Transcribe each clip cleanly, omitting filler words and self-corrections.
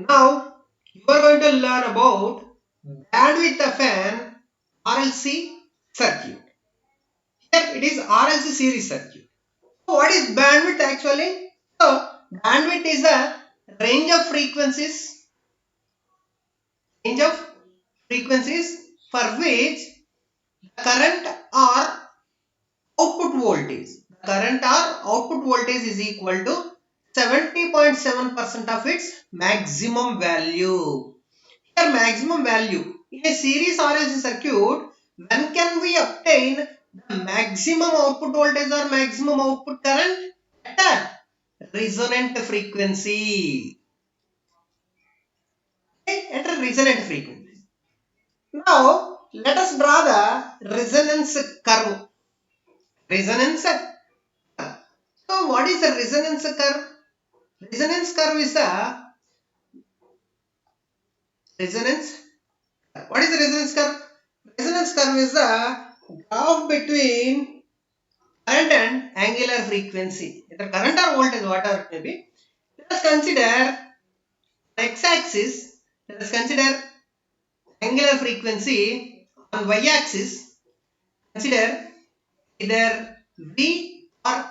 Now you are going to learn about bandwidth of an RLC circuit. Here it is RLC series circuit. So what is bandwidth actually? So bandwidth is the range of frequencies, range of frequencies for which current or output voltage. Current or output voltage is equal to 70.7% of its maximum value. Here maximum value in a series RLC circuit, when can we obtain the maximum output voltage or maximum output current? At a resonant frequency. Okay? At a resonant frequency. Now let us draw the resonance curve. Resonance curve. So what is the resonance curve? Resonance curve is a resonance. What is the resonance curve? Resonance curve is the graph between current and angular frequency. Either current or voltage, whatever it may be. Let us consider x-axis. Let us consider angular frequency on y-axis. Consider either V or I.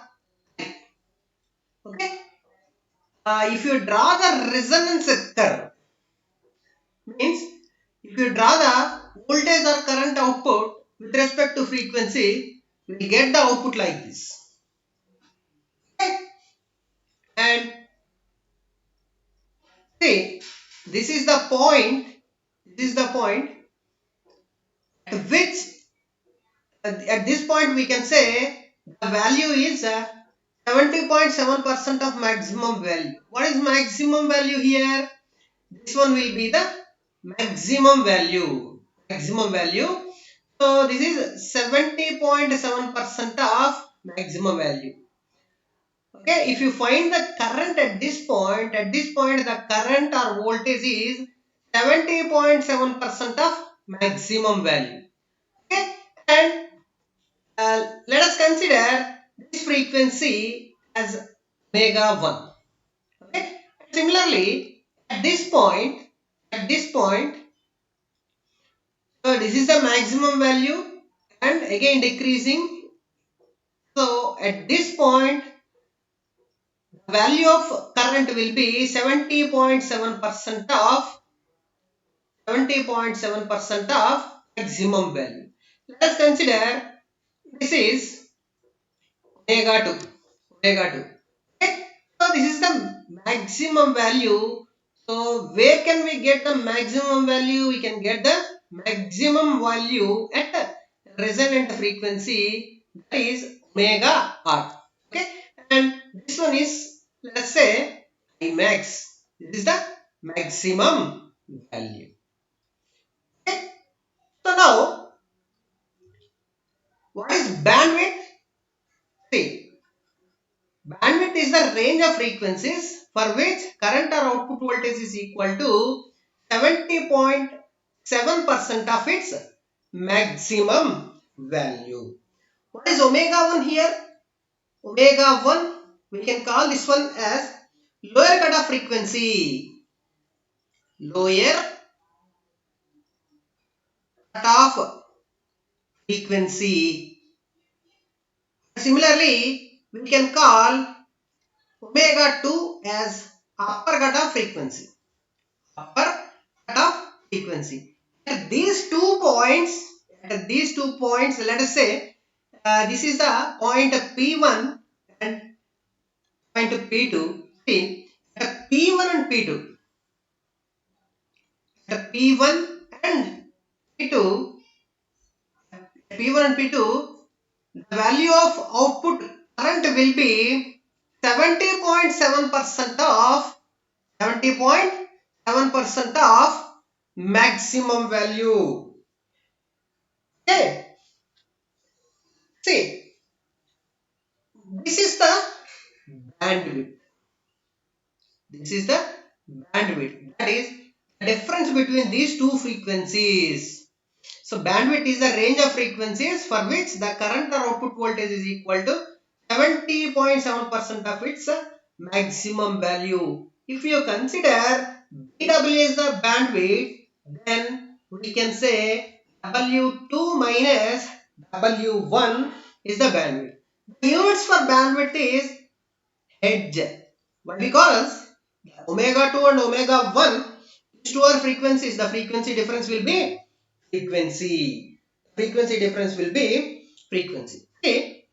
Okay. If you draw the resonance curve, means if you draw the voltage or current output with respect to frequency, we will get the output like this. Okay. And see, this is the point. This is the point at which at this point we can say the value is 70.7% of maximum value. What is maximum value here? This one will be the maximum value. Maximum value. So this is 70.7% of maximum value. Okay, if you find the current at this point the current or voltage is 70.7% of maximum value. Okay, and let us consider this frequency as omega 1. Okay, similarly at this point, so this is the maximum value and again decreasing. So at this point, the value of current will be 70.7% of 70.7% of maximum value. Let us consider this is omega 2. Omega 2. Okay. So this is the maximum value. So where can we get the maximum value? We can get the maximum value at the resonant frequency, that is omega r. Okay. And this one is, let's say, I max. This is the maximum value. Okay. So now, what is bandwidth? See, bandwidth is the range of frequencies for which current or output voltage is equal to 70.7% of its maximum value. What is omega 1 here? Omega 1, we can call this one as lower cutoff frequency. Lower cutoff frequency. Similarly, we can call omega 2 as upper cutoff frequency. Upper cutoff frequency. At these 2 points, let us say this is the point P1 and point P2. See, at P1 and P2, at P1 and P2, P1 and P2, the value of output current will be 70.7% of 70.7% of maximum value. Okay. See, this is the bandwidth. This is the bandwidth. That is the difference between these two frequencies. So bandwidth is the range of frequencies for which the current or output voltage is equal to 70.7% of its maximum value. if you consider BW is the bandwidth, then we can say W2 minus W1 is the bandwidth. The units for bandwidth is hertz. Why? Because omega 2 and omega 1, these two are frequencies. The frequency difference will be frequency. Frequency difference will be frequency. Okay.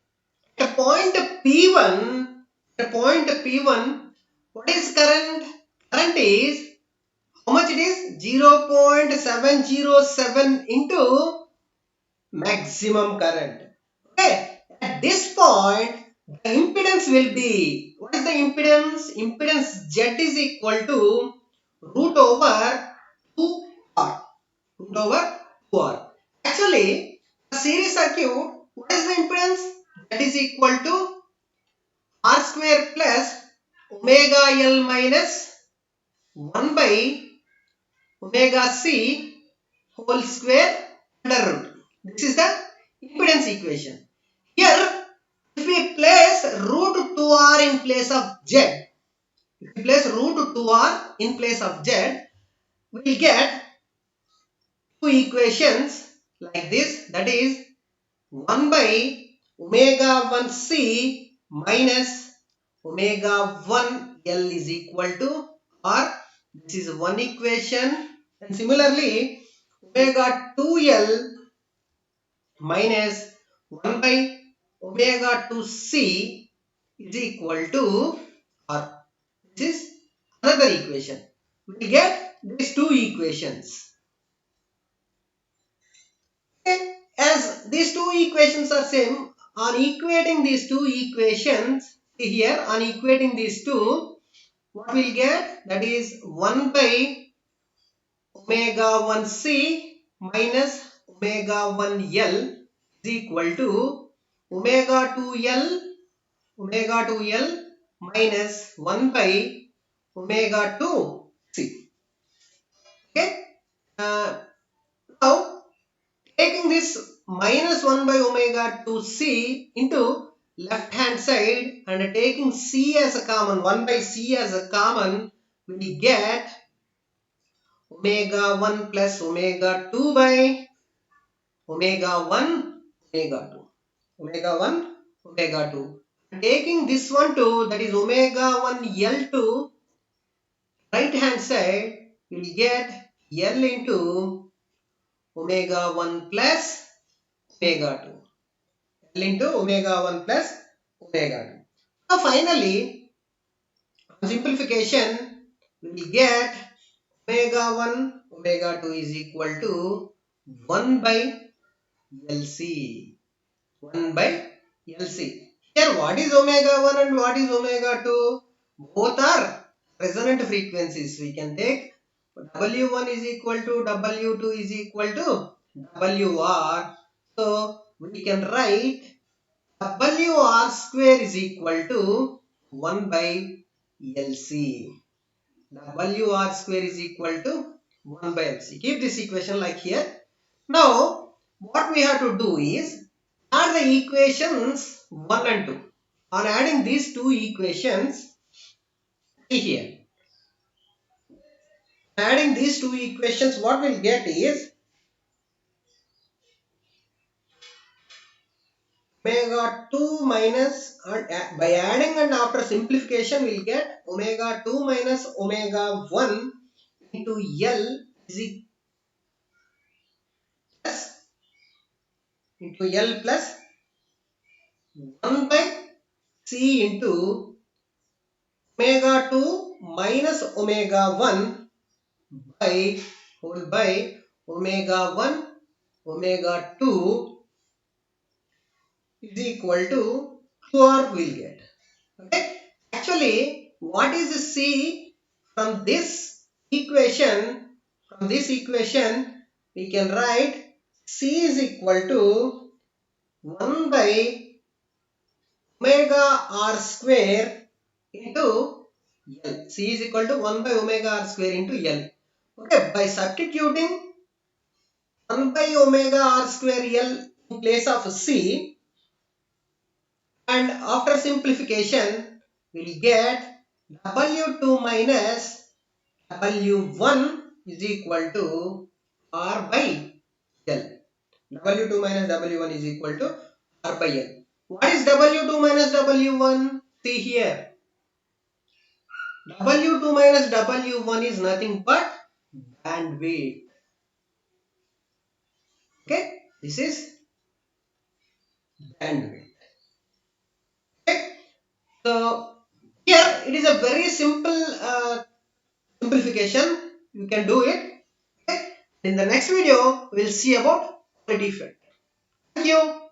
At point P1, what is current? Current is how much it is? 0.707 into maximum current. Okay. At this point, the impedance will be, what is the impedance? Impedance Z is equal to root over 2R. Root over 2R. Actually, a series circuit, what is the impedance? That is equal to R square plus omega L minus 1 by omega C whole square under root. This is the impedance equation. Here, if we place root 2R in place of Z, we will get two equations like this. That is 1 by omega 1C minus omega 1 L is equal to R. This is one equation. And similarly, omega 2L minus 1 by omega 2C is equal to R. This is another equation. We get these two equations. Okay. As these two equations are same, on equating these two equations, see here, on equating these two, what we'll get? That is 1 by omega 1C minus omega 1L is equal to omega 2L minus 1 by omega 2C. Okay. Now, taking this minus 1 by omega 2C into left hand side and taking C as a common, 1 by C as a common, we get omega 1 plus omega 2 by omega 1 omega 2. Omega 1 omega 2. Taking this one to, that is omega 1 L to right hand side, we will get L into omega 1 plus omega 2. L into omega 1 plus omega 2. Now finally, on simplification, we will get omega 1 omega 2 is equal to 1 by LC. 1 by LC. Here what is omega 1 and what is omega 2? Both are resonant frequencies. We can take W1 is equal to W2 is equal to WR. So we can write WR square is equal to 1 by LC. WR square is equal to 1 by LC. Keep this equation like here. Now, what we have to do is add the equations 1 and 2. On adding these two equations, see here. Adding these two equations, what we'll get is omega 2 minus, by adding and after simplification, we'll get omega 2 minus omega 1 into L is equal into L plus 1 by C into omega 2 minus omega 1 by whole by omega 1 omega 2 is equal to QR we'll get. Okay. Actually, what is C from this equation? From this equation, we can write C is equal to 1 by omega R square into L. C is equal to 1 by omega R square into L. Okay, by substituting 1 by omega R square L in place of C and after simplification, we will get W2 minus W1 is equal to R by L. W2 minus W1 is equal to R by L. What is W2 minus W1? See here. W2 minus W1 is nothing but bandwidth. Okay, this is bandwidth. Okay, so here it is a very simple simplification. You can do it. Okay, in the next video, we'll see about quality factor. Thank you.